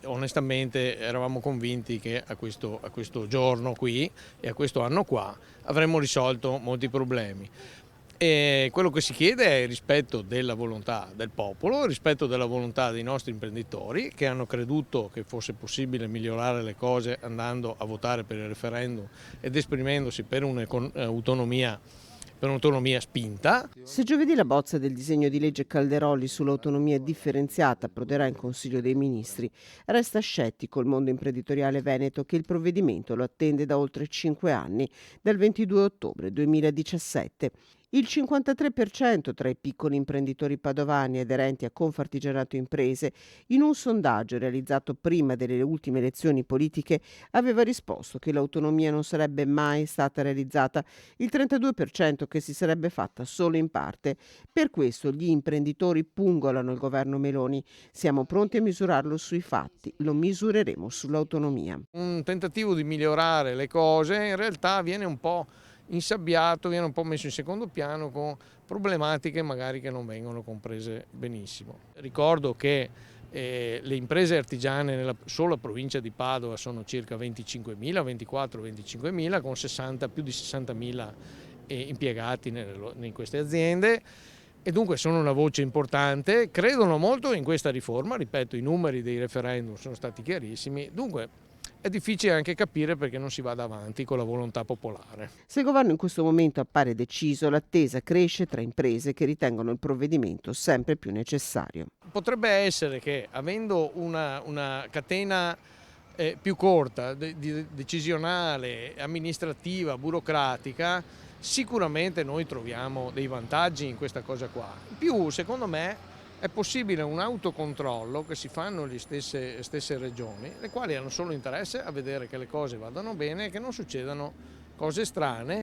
onestamente eravamo convinti che a questo giorno qui e a questo anno qua avremmo risolto molti problemi. E quello che si chiede è il rispetto della volontà del popolo, il rispetto della volontà dei nostri imprenditori che hanno creduto che fosse possibile migliorare le cose andando a votare per il referendum ed esprimendosi per un'autonomia spinta. Se giovedì la bozza del disegno di legge Calderoli sull'autonomia differenziata approderà in Consiglio dei Ministri, resta scettico il mondo imprenditoriale veneto che il provvedimento lo attende da oltre 5 anni, dal 22 ottobre 2017. Il 53% tra i piccoli imprenditori padovani aderenti a Confartigianato Imprese, in un sondaggio realizzato prima delle ultime elezioni politiche, aveva risposto che l'autonomia non sarebbe mai stata realizzata, il 32% che si sarebbe fatta solo in parte. Per questo gli imprenditori pungolano il governo Meloni. Siamo pronti a misurarlo sui fatti, lo misureremo sull'autonomia. Un tentativo di migliorare le cose in realtà viene un po' insabbiato, viene un po' messo in secondo piano con problematiche magari che non vengono comprese benissimo. Ricordo che le imprese artigiane nella sola provincia di Padova sono circa 25.000, 24-25.000 con più di 60.000 impiegati in queste aziende. E dunque sono una voce importante, credono molto in questa riforma, ripeto, i numeri dei referendum sono stati chiarissimi, dunque è difficile anche capire perché non si vada avanti con la volontà popolare. Se il governo in questo momento appare deciso, l'attesa cresce tra imprese che ritengono il provvedimento sempre più necessario. Potrebbe essere che avendo una catena più corta, decisionale, amministrativa, burocratica, sicuramente noi troviamo dei vantaggi in questa cosa qua. In più, secondo me, è possibile un autocontrollo che si fanno le stesse regioni, le quali hanno solo interesse a vedere che le cose vadano bene e che non succedano cose strane.